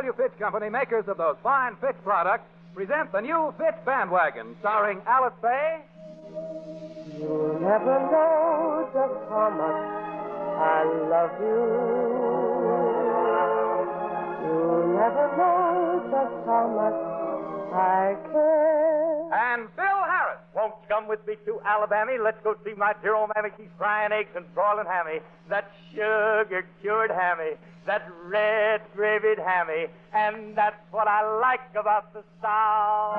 W. Fitch Company, makers of those fine Fitch products, present the new Fitch Bandwagon, starring Alice Faye. You'll never know just how much I love you. You'll never know just how much I care. And Phil Harris. Won't you come with me to Alabama? Let's go see my dear old mammy. She's frying eggs and broiling hammy. That sugar-cured hammy. That red gravied hammy. And that's what I like about the South.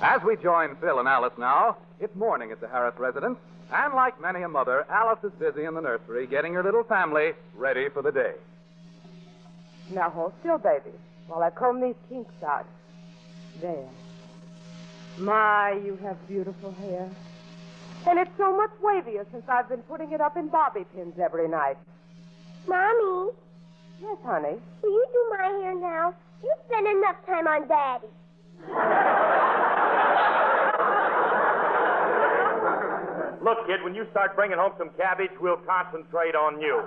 As we join Phil and Alice now, it's morning at the Harris residence, and like many a mother, Alice is busy in the nursery getting her little family ready for the day. Now hold still, baby, while I comb these kinks out. There. My, you have beautiful hair. And it's so much wavier since I've been putting it up in bobby pins every night. Mommy, Yes, honey. will you do my hair now? You spend enough time on Daddy. Look, kid, when you start bringing home some cabbage, we'll concentrate on you.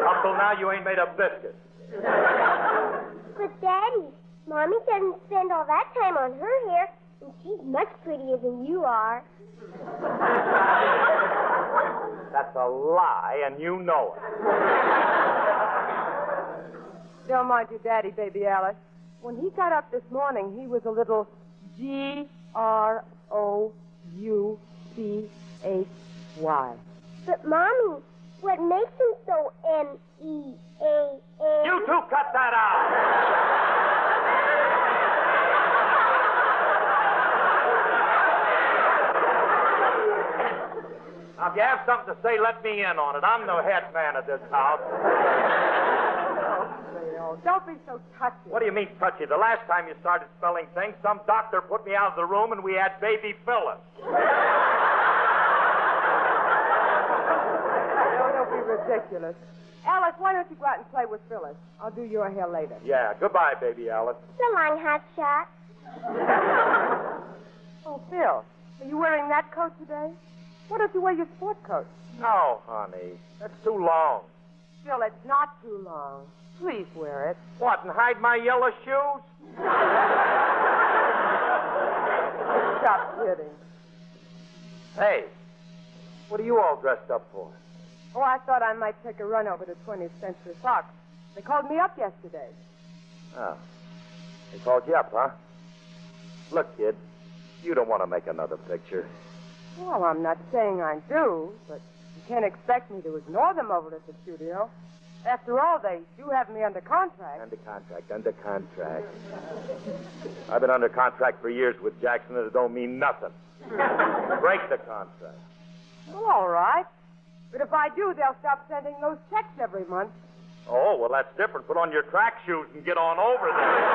Up till now, you ain't made a biscuit. But, Daddy, Mommy doesn't spend all that time on her hair, and she's much prettier than you are. That's a lie, and you know it. Don't mind your daddy, baby Alice. When he got up this morning, he was a little Grouchy. But, Mommy, what makes him so M-E-A-N? You two cut that out! Now, if you have something to say, let me in on it. I'm the head man of this house. Oh, don't be so touchy. What do you mean, touchy? The last time you started spelling things, some doctor put me out of the room and we had baby Phyllis. Don't be ridiculous. Alice, why don't you go out and play with Phyllis? I'll do your hair later. Yeah, goodbye, baby Alice. So long, hotshot. Oh, Phil, are you wearing that coat today? Why don't you wear your sport coat? No, honey. That's too long. Phil, it's not too long. Please wear it. What, and hide my yellow shoes? Stop kidding. Hey, what are you all dressed up for? Oh, I thought I might take a run over to 20th Century Fox. They called me up yesterday. Oh. They called you up, huh? Look, kid, you don't want to make another picture. Well, I'm not saying I do, but you can't expect me to ignore them over at the studio. After all, they do have me under contract. Under contract. I've been under contract for years with Jackson, and it don't mean nothing. Break the contract. Well, all right. But if I do, they'll stop sending those checks every month. Oh, well, that's different. Put on your track shoes and get on over there.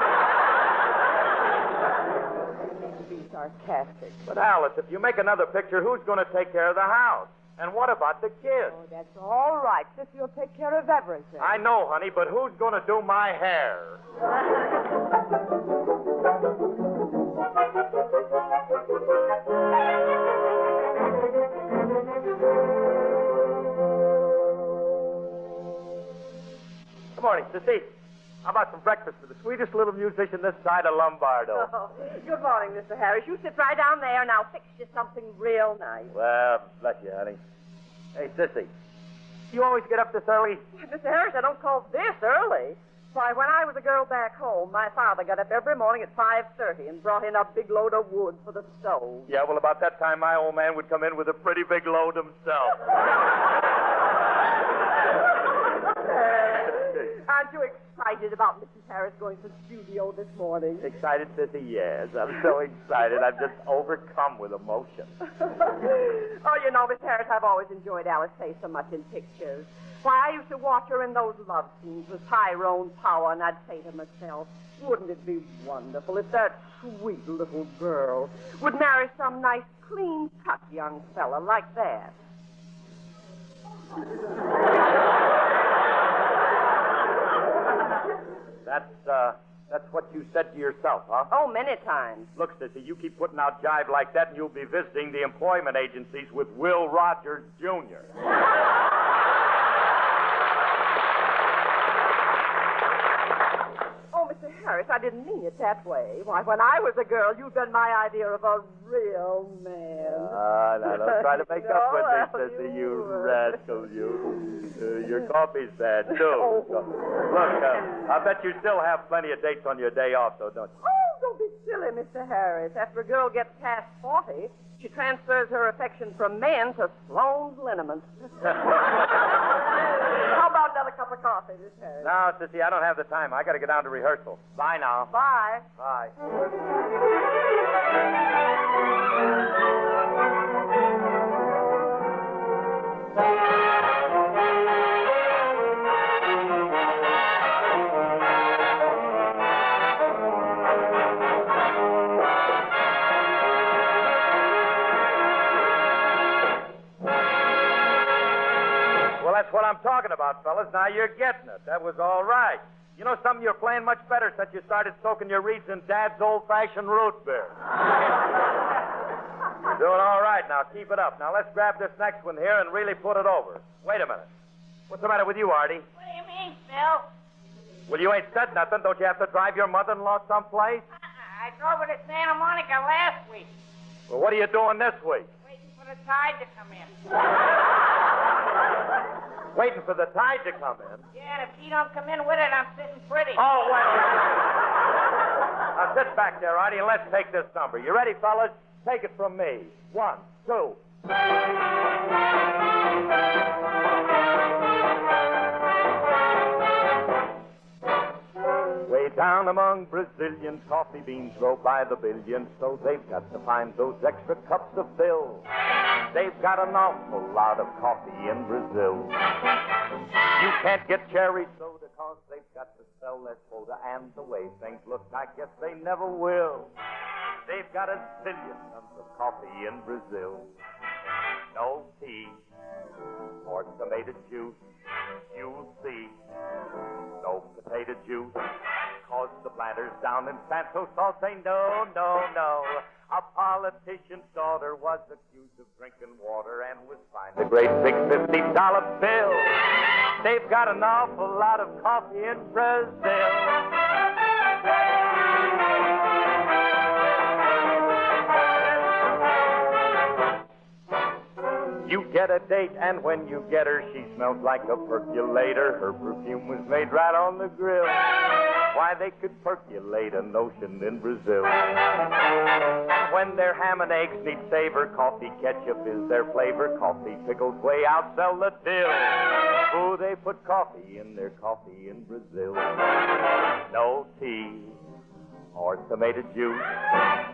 Be sarcastic. But, Alice, if you make another picture, who's going to take care of the house? And what about the kids? Oh, that's all right. Sissy will take care of everything. I know, honey, but who's going to do my hair? Good morning, Sissy. How about some breakfast for the sweetest little musician this side of Lombardo? Oh, good morning, Mr. Harris. You sit right down there, and I'll fix you something real nice. Well, bless you, honey. Hey, Sissy, you always get up this early? Mr. Harris, I don't call this early. Why, when I was a girl back home, my father got up every morning at 5:30 and brought in a big load of wood for the stove. Yeah, well, about that time, my old man would come in with a pretty big load himself. Aren't you excited about Mrs. Harris going to the studio this morning? Excited, Sissy? Yes, I'm so excited. I'm just overcome with emotion. Oh, you know, Miss Harris, I've always enjoyed Alice Faye so much in pictures. Why, I used to watch her in those love scenes with Tyrone Power, and I'd say to myself, wouldn't it be wonderful if that sweet little girl would marry some nice, clean-cut young fella like that? That's what you said to yourself, huh? Oh, many times. Look, Sissy, you keep putting out jive like that, and you'll be visiting the employment agencies with Will Rogers, Jr. Oh, Mr. Harris, I didn't mean it that way. Why, when I was a girl, you've been my idea of a real man. Now don't try to make up with me, No, Sissy, you you rascal, you. Your coffee's bad, too. Oh. Look, I bet you still have plenty of dates on your day off, though, don't you? Oh, don't be silly, Mr. Harris. After a girl gets past 40, she transfers her affection from men to Sloane's liniments. How about another cup of coffee, Miss Harris? No, Sissy, I don't have the time. I got to get down to rehearsal. Bye now. Bye. Bye. Well, that's what I'm talking about, fellas. Now you're getting it. That was all right. You know something? You're playing much better since you started soaking your reeds in Dad's old-fashioned root beer. You're doing all right now. Keep it up. Now let's grab this next one here and really put it over. Wait a minute. What's the matter with you, Artie? What do you mean, Phil? Well, you ain't said nothing. Don't you have to drive your mother-in-law someplace? I drove her to Santa Monica last week, Well, what are you doing this week? waiting for the tide to come in. Waiting for the tide to come in. Yeah, and if she don't come in with it, I'm sitting pretty. Oh, wait. Now sit back there, Artie, and let's take this number. You ready, fellas? Take it from me. 1, 2. Way down among Brazilians, coffee beans grow by the billions, so they've got to find those extra cups of Phil. They've got an awful lot of coffee in Brazil. You can't get cherry soda cause they've got to sell their quota, and the way things look, I guess they never will. They've got a zillion tons of coffee in Brazil. No tea or tomato juice, you'll see. No potato juice, cause the planters down in Santos all say no, no, no. A politician's daughter was accused of drinking water and was fined a great big $50 bill. They've got an awful lot of coffee in Brazil. You get a date, and when you get her, she smells like a percolator. Her perfume was made right on the grill. Why, they could percolate an ocean in Brazil. And when their ham and eggs need savor, coffee ketchup is their flavor. Coffee pickles way outsell the till. Oh, they put coffee in their coffee in Brazil. No tea or tomato juice,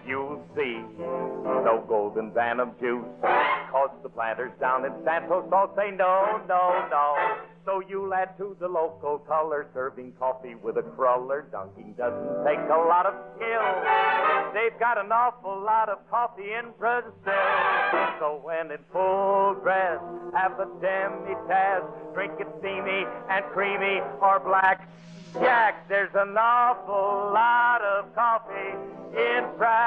you'll see. No golden bantam juice, cause the planters down in Santos all say no, no, no. So you'll add to the local color, serving coffee with a cruller. Dunking doesn't take a lot of skill. They've got an awful lot of coffee in Brazil. So when in full dress, have a demi-tasse, drink it steamy and creamy or black. Jack, there's an awful lot of coffee in Brazil.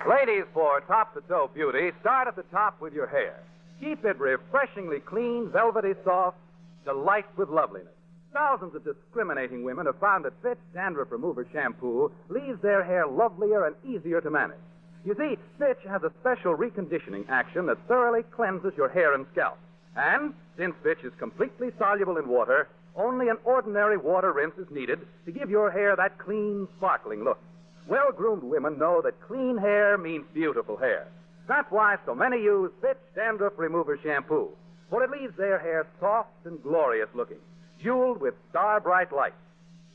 Ladies, for top-to-toe beauty, start at the top with your hair. Keep it refreshingly clean, velvety soft, delight with loveliness. Thousands of discriminating women have found that Fitch Dandruff Remover Shampoo leaves their hair lovelier and easier to manage. You see, Fitch has a special reconditioning action that thoroughly cleanses your hair and scalp. And since Fitch is completely soluble in water, only an ordinary water rinse is needed to give your hair that clean, sparkling look. Well-groomed women know that clean hair means beautiful hair. That's why so many use Fitch Dandruff Remover Shampoo, for it leaves their hair soft and glorious looking, jeweled with star-bright light.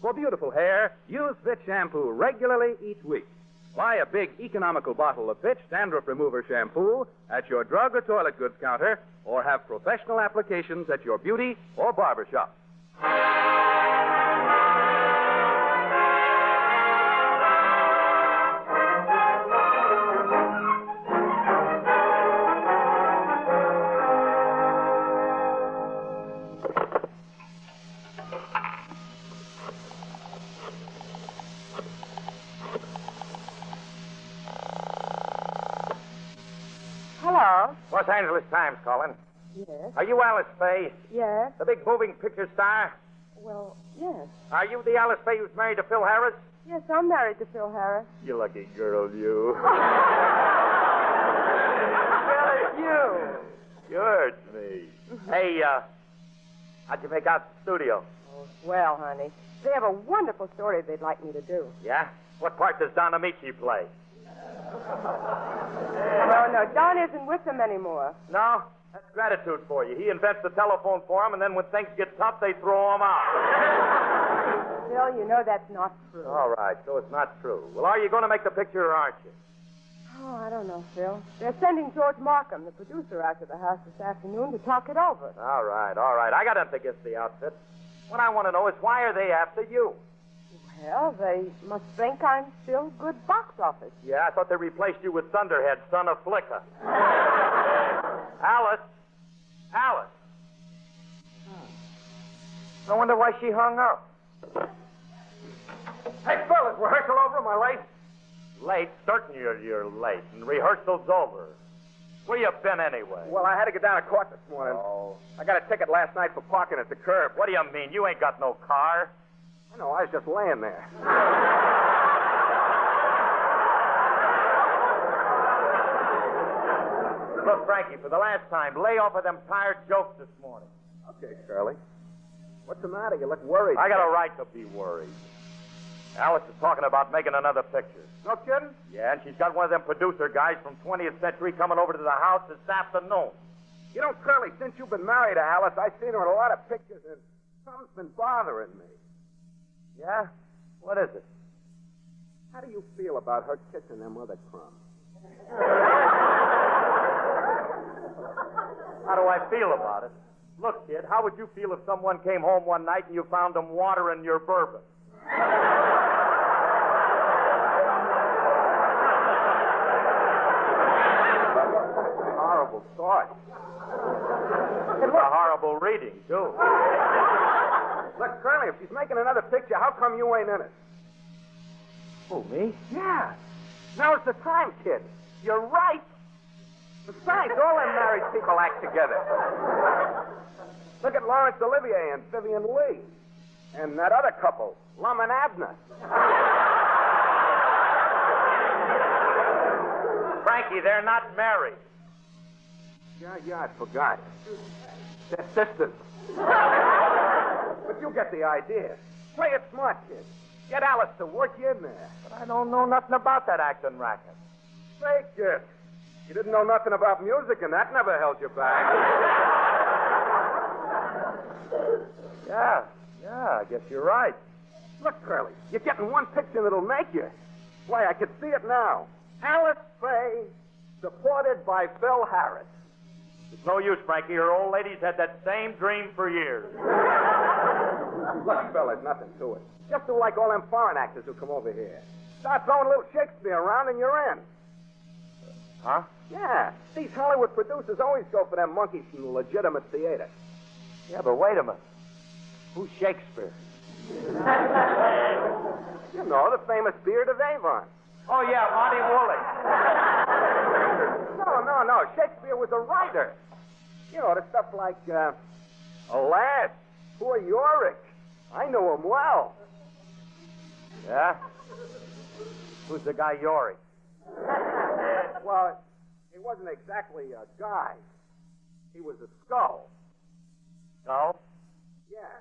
For beautiful hair, use Fitch Shampoo regularly each week. Buy a big, economical bottle of Fitch Dandruff Remover Shampoo at your drug or toilet goods counter, or have professional applications at your beauty or barber shop. Los Angeles Times calling. Yes. Are you Alice Faye? Yes. The big moving picture star? Well, yes. Are you the Alice Faye who's married to Phil Harris? Yes, I'm married to Phil Harris. You lucky girl, you. Well, it's you. Sure, it's me. Hey, how'd you make out the studio? Oh, well, honey, they have a wonderful story they'd like me to do. Yeah? What part does Don Amici play? No, Don isn't with them anymore. No? That's gratitude for you. He invents the telephone for him, and then when things get tough, they throw him out. Phil, you know that's not true. All right, so it's not true. Well, are you going to make the picture or aren't you? Oh, I don't know, Phil. They're sending George Markham, the producer, out to the house this afternoon to talk it over. All right. I got nothing against the outfit. What I want to know is why are they after you? Well, they must think I'm still good box office. Yeah, I thought they replaced you with Thunderhead, son of Flicker. Alice. No wonder why she hung up. Hey, Phil, is rehearsal over? Am I late? Late? Certain you're late, and rehearsal's over. Where you been anyway? Well, I had to get down to court this morning. Oh. I got a ticket last night for parking at the curb. What do you mean? You ain't got no car. I know, I was just laying there. Look, Frankie, for the last time, lay off of them tired jokes this morning. Okay, Curly. What's the matter? You look worried. I got a right to be worried. Alice is talking about making another picture. No kidding? Yeah, and she's got one of them producer guys from 20th Century coming over to the house this afternoon. You know, Curly, since you've been married to Alice, I've seen her in a lot of pictures, and something's been bothering me. Yeah? What is it? How do you feel about her kissing them other crumbs? How do I feel about it? Look, kid, how would you feel if someone came home one night and you found them watering your bourbon? Horrible thought. It's a horrible reading, too. Look, Curly, if she's making another picture, how come you ain't in it? Who, me? Yeah. Now's the time, kid. You're right. Besides, all them married people act together. Look at Laurence Olivier and Vivian Lee. And that other couple, Lum and Abner. Frankie, they're not married. Yeah, I forgot. They're sisters. But you get the idea. Play it smart, kid. Get Alice to work you in there. But I don't know nothing about that acting racket. Fake it. You didn't know nothing about music, and that never held you back. Yeah, I guess you're right. Look, Curly, you're getting one picture that'll make you. Why, I can see it now. Alice Faye, supported by Phil Harris. It's no use, Frankie. Her old lady's had that same dream for years. Look, Phil, there's nothing to it. Just do like all them foreign actors who come over here. Start throwing a little Shakespeare around and you're in. Huh? Yeah. These Hollywood producers always go for them monkeys from the legitimate theater. Yeah, but wait a minute. Who's Shakespeare? You know, the famous Beard of Avon. Oh, yeah, Monty Woolley. No. Shakespeare was a writer. You know, the stuff like, Alas, poor Yorick. I know him well. Yeah? Who's the guy Yorick? Well, he wasn't exactly a guy. He was a skull. No? Yeah.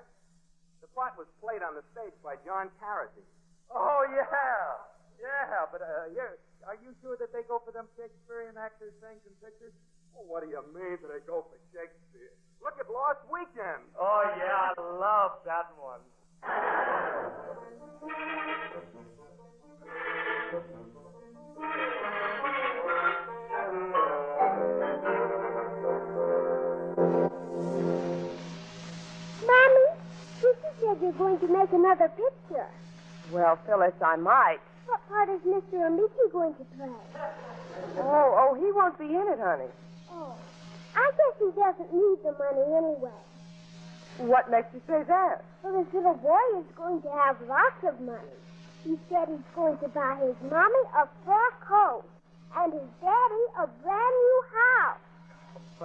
The part was played on the stage by John Carradine. Oh, yeah, but are you sure that they go for them Shakespearean actors, things, and pictures? Well, what do you mean that they go for Shakespeare? Look at Lost Weekend. Oh, yeah, I love that one. Mommy, Sister said you're going to make another picture. Well, Phyllis, I might. What part is Mr. Amici going to play? Oh, he won't be in it, honey. Oh, I guess he doesn't need the money anyway. What makes you say that? Well, this little boy is going to have lots of money. He said he's going to buy his mommy a fur coat and his daddy a brand new house.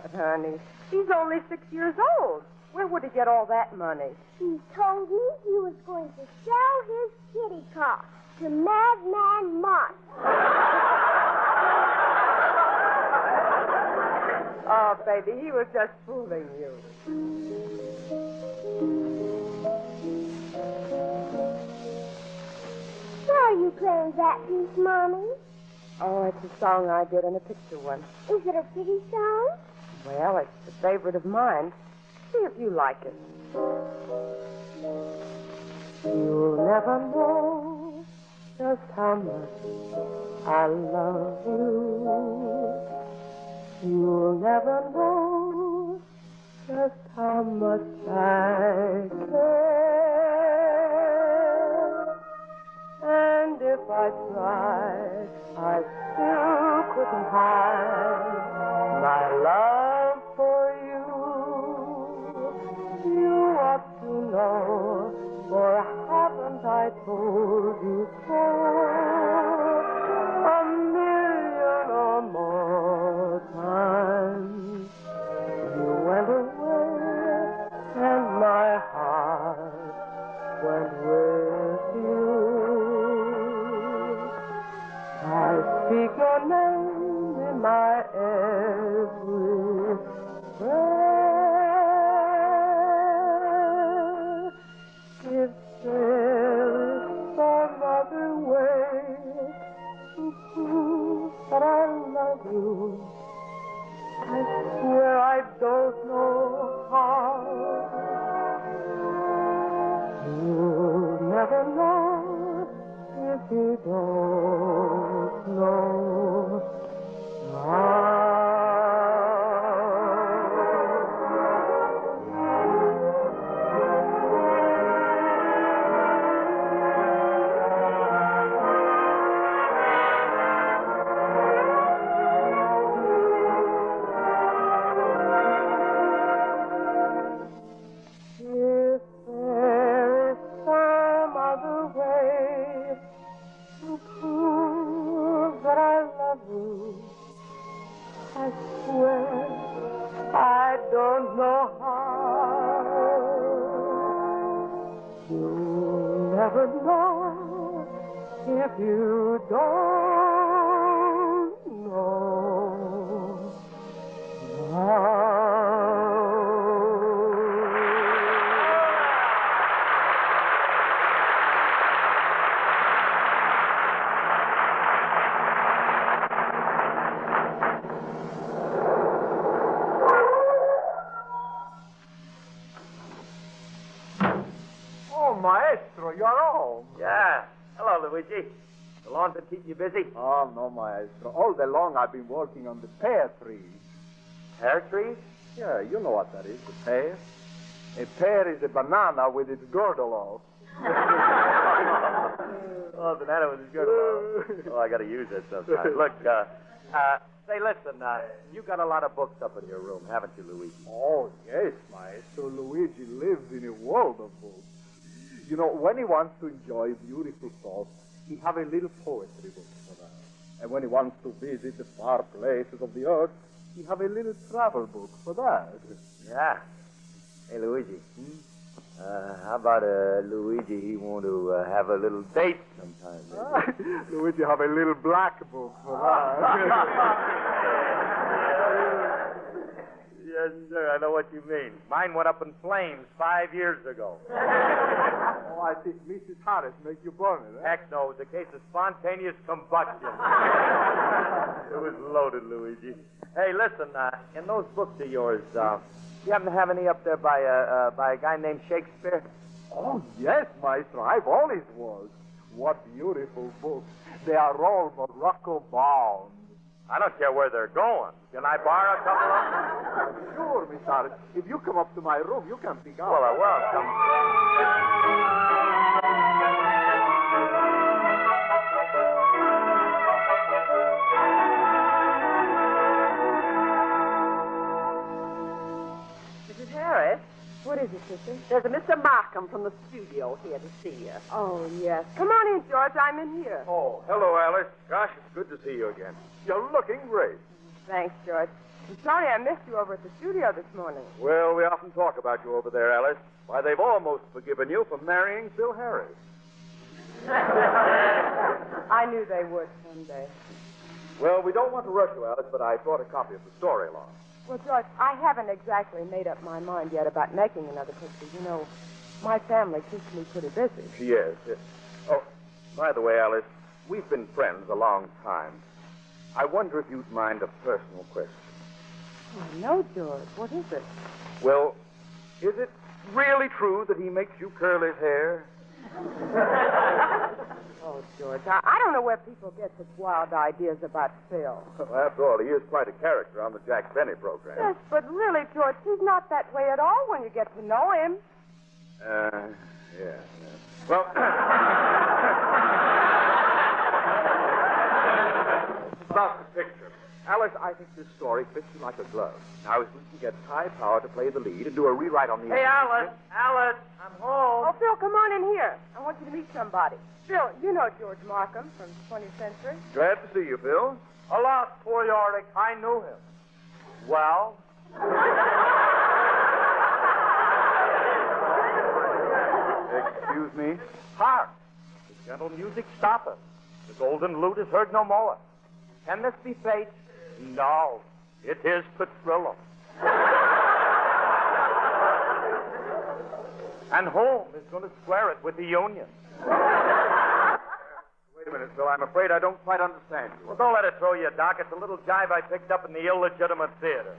But, honey, he's only 6 years old. Where would he get all that money? He told me he was going to sell his kitty car to Madman Mark. Oh, baby, he was just fooling you. Why are you playing that piece, Mommy? Oh, it's a song I did in a picture once. Is it a pretty song? Well, it's a favorite of mine. See if you like it. You'll never know just how much I love you. You'll never know just how much I care. And if I tried, I still couldn't hide my love for you. You ought to know, for haven't I told you so? A million or more times you went away, and my heart went with you. I speak your name in my every prayer. If there is some other way to prove that I love you, I swear I don't know how. You'll never know if you don't know now. If there is some other way to prove that I love you, I swear I don't know how. You'll never know if you don't know now. Oh, Maestro, you're home. Yeah. Hello, Luigi. The lawn's been keeping you busy? Oh, no, Maestro. All day long I've been working on the pear trees. Pear trees? Yeah, you know what that is, a pear. A pear is a banana with its girdle off. Oh, banana was good. Oh, I got to use that sometime. Look, say, listen, you got a lot of books up in your room, haven't you, Luigi? Oh, yes, Maestro. Luigi lives in a world of books. You know, when he wants to enjoy beautiful thoughts, he have a little poetry book for that. And when he wants to visit the far places of the earth, he have a little travel book for that. Yeah. Hey, Luigi. How about Luigi? He want to have a little date sometime. Luigi have a little black book for that. Yes, sir. I know what you mean. Mine went up in flames 5 years ago. Oh, I think Mrs. Harris make you burn it, eh? Heck no. It was a case of spontaneous combustion. It was loaded, Luigi. Hey, listen. In those books of yours, you happen to have any up there by a guy named Shakespeare? Oh, yes, Maestro. I've always was. What beautiful books. They are all Morocco bound. I don't care where they're going. Can I borrow a couple of them? Sure, Miss Harris. If you come up to my room, you can pick out. Well, I will. Come. Mrs. Harris, What is it, sister? there's a Mr. Markham from the studio here to see you. Oh, yes. Come on in, George. I'm in here. Oh, hello, Alice. Gosh, it's good to see you again. You're looking great. Thanks, George. I'm sorry I missed you over at the studio this morning. Well, we often talk about you over there, Alice. Why, they've almost forgiven you for marrying Phil Harris. I knew they would someday. Well, we don't want to rush you, Alice, but I brought a copy of the story along. Well, George, I haven't exactly made up my mind yet about making another picture. You know, my family keeps me pretty busy. Yes. Oh, by the way, Alice, we've been friends a long time. I wonder if you'd mind a personal question. Oh, no, George. What is it? Well, is it really true that he makes you curl his hair? Oh, George, I don't know where people get such wild ideas about Phil. Well, after all, he is quite a character on the Jack Benny program. Yes, but really, George, he's not that way at all when you get to know him. Yeah. Well, about the picture. Alice, I think this story fits you like a glove. Now, if we can get Ty Power to play the lead and do a rewrite on the... Hey, Alice, I'm home. Oh, Phil, come on in here. I want you to meet somebody. Phil, you know George Markham from 20th Century. Glad to see you, Phil. Alas, poor Yorick, I knew him. Well? Excuse me? Hark! The gentle music stoppeth. The golden lute is heard no more. Can this be fate? No, it is Petrillo. And Holmes is going to square it with the Union. Wait a minute, Phil. I'm afraid I don't quite understand you. Well, don't let it throw you, Doc. It's a little jive I picked up in the illegitimate theater.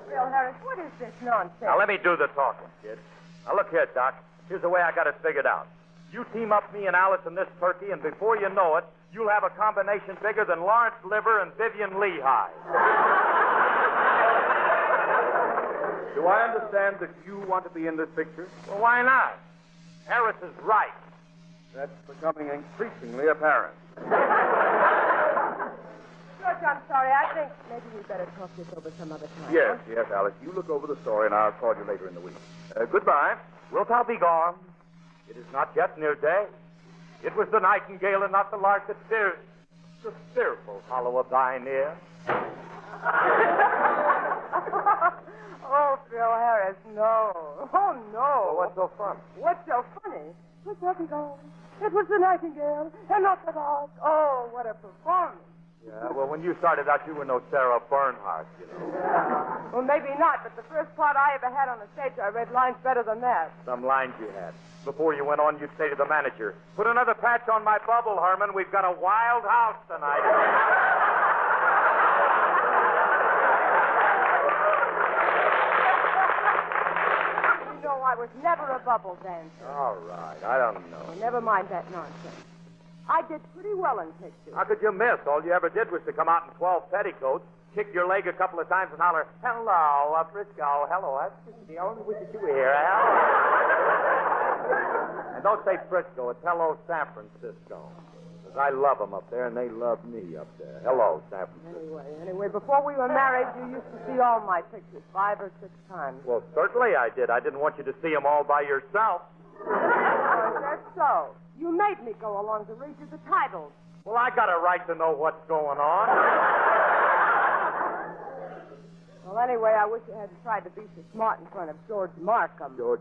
Phil Harris, what is this nonsense? Now, let me do the talking, kid. Now, look here, Doc. Here's the way I got it figured out. You team up me and Alice and this turkey, and before you know it, you'll have a combination bigger than Lawrence Liver and Vivian Lehigh. Do I understand that you want to be in this picture? Well, why not? Harris is right. That's becoming increasingly apparent. George, I'm sorry. I think maybe we'd better talk this over some other time. Yes, Alice. You look over the story, and I'll call you later in the week. Goodbye. Wilt thou be gone? It is not yet near day. It was the nightingale and not the lark that fears the fearful hollow of thine ear. Oh, Phil Harris, no. Oh, no. Well, what's so fun? What's so funny? It was nightingale. It was the nightingale and not the lark. Oh, what a performance. Yeah, well, when you started out, you were no Sarah Bernhardt, you know. Well, maybe not, but the first part I ever had on the stage, I read lines better than that. Some lines you had. Before you went on, you'd say to the manager, "Put another patch on my bubble, Herman. We've got a wild house tonight." You know, I was never a bubble dancer. All right, I don't know. Well, never mind that nonsense. I did pretty well in pictures. How could you miss? All you ever did was to come out in 12 petticoats, kick your leg a couple of times, and holler, "Hello, Frisco. Hello, that's the only wish that you were here. And don't say Frisco. It's hello, San Francisco. Because I love them up there, and they love me up there. Hello, San Francisco. Anyway, before we were married, you used to see all my pictures 5 or 6 times. Well, certainly I did. I didn't want you to see them all by yourself. Oh, is that so? You made me go along to read you the titles. Well, I got a right to know what's going on. Well, anyway, I wish you hadn't tried to be so smart in front of George Markham. George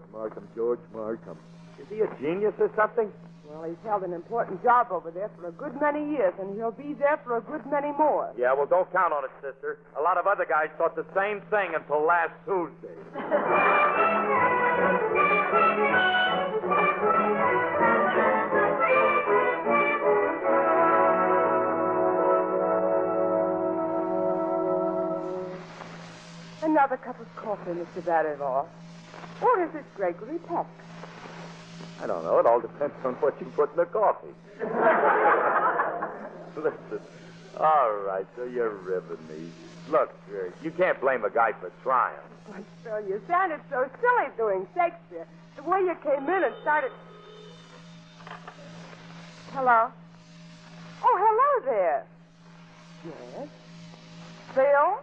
Markham. Is he a genius or something? Well, he's held an important job over there for a good many years, and he'll be there for a good many more. Yeah, well, don't count on it, sister. A lot of other guys thought the same thing until last Tuesday. Another cup of coffee, Mr. Barrymore. Or is it Gregory Peck? I don't know. It all depends on what you put in the coffee. Listen. All right, so you're ribbing me. Look, you can't blame a guy for trying. Why, Phil, you sounded so silly doing Shakespeare. The way you came in and started... Hello? Oh, hello there. Yes? Phil?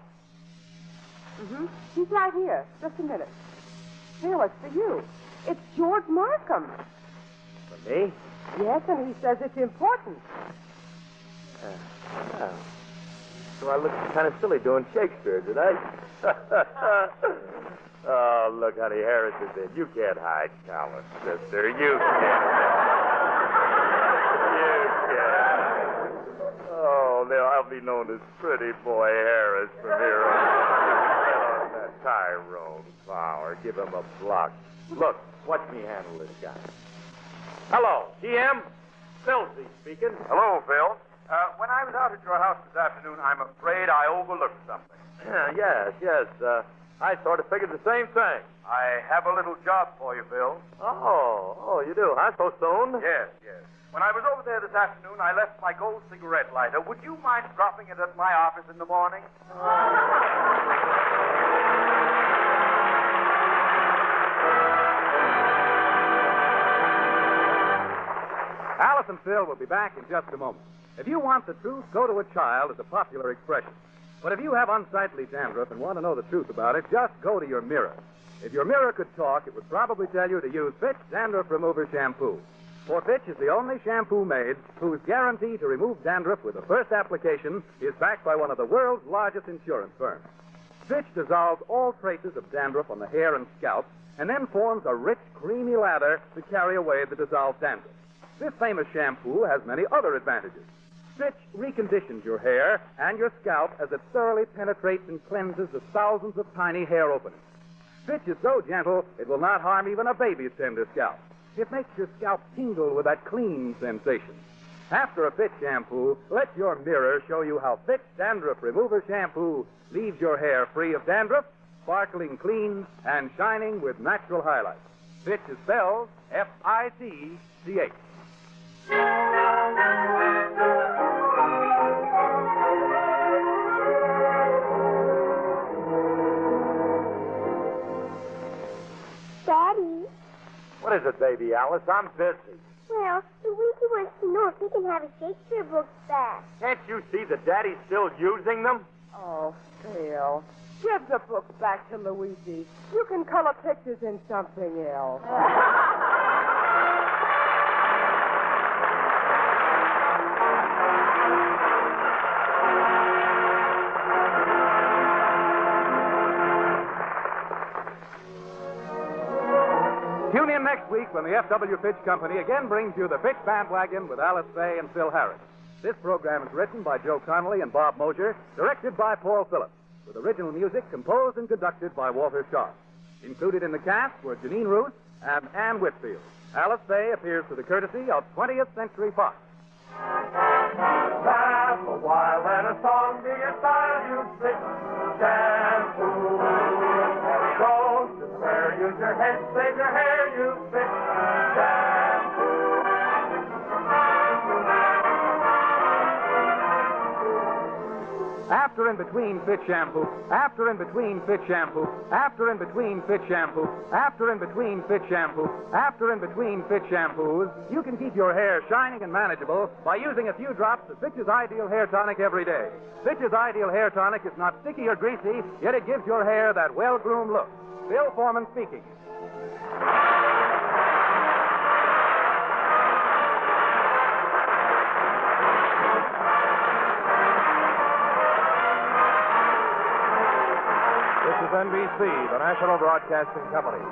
Mm-hmm. He's right here. Just a minute. Phil, it's for you. It's George Markham. For me? Yes, and he says it's important. So I looked kind of silly doing Shakespeare, did I? Oh, look, honey, Harris is in. You can't hide talent, sister. You can't. You can't. Oh, now I'll be known as Pretty Boy Harris from here on. That Tyrone Flower. Give him a block. Look, watch me handle this guy. Hello, TM. Phil speaking. Hello, Phil. When I was out at your house this afternoon, I'm afraid I overlooked something. Yes. I sort of figured the same thing. I have a little job for you, Phil. Oh, you do, huh? So soon? Yes. When I was over there this afternoon, I left my gold cigarette lighter. Would you mind dropping it at my office in the morning? Alice and Phil will be back in just a moment. If you want the truth, go to a child is a popular expression. But if you have unsightly dandruff and want to know the truth about it, just go to your mirror. If your mirror could talk, it would probably tell you to use Fitch Dandruff Remover Shampoo. For Fitch is the only shampoo made whose guarantee to remove dandruff with the first application is backed by one of the world's largest insurance firms. Fitch dissolves all traces of dandruff on the hair and scalp and then forms a rich, creamy lather to carry away the dissolved dandruff. This famous shampoo has many other advantages. Fitch reconditions your hair and your scalp as it thoroughly penetrates and cleanses the thousands of tiny hair openings. Fitch is so gentle, it will not harm even a baby's tender scalp. It makes your scalp tingle with that clean sensation. After a Fitch shampoo, let your mirror show you how Fitch Dandruff Remover Shampoo leaves your hair free of dandruff, sparkling clean, and shining with natural highlights. Fitch is spelled F-I-T-C-H. Daddy? What is it, baby Alice? I'm busy. Well, Luigi wants to know if he can have his Shakespeare books back. Can't you see that Daddy's still using them? Oh, Phil. Give the books back to Luigi. You can color pictures in something else. Tune in next week when the F.W. Fitch Company again brings you the Fitch Bandwagon with Alice Faye and Phil Harris. This program is written by Joe Connolly and Bob Mosier, directed by Paul Phillips, with original music composed and conducted by Walter Sharp. Included in the cast were Janine Roos and Ann Whitfield. Alice Faye appears to the courtesy of 20th Century Fox. Laugh a while and a song be a style you Fitch shampoo. Don't despair, use your head, save your hair, you Fitch shampoo. After and between Fitch shampoo, after and between Fitch shampoo, after and between Fitch shampoo, after and between Fitch shampoo, after and between Fitch shampoos, you can keep your hair shining and manageable by using a few drops of Fitch's Ideal Hair Tonic every day. Fitch's Ideal Hair Tonic is not sticky or greasy, yet it gives your hair that well-groomed look. Bill Foreman speaking. This is NBC, the National Broadcasting Company.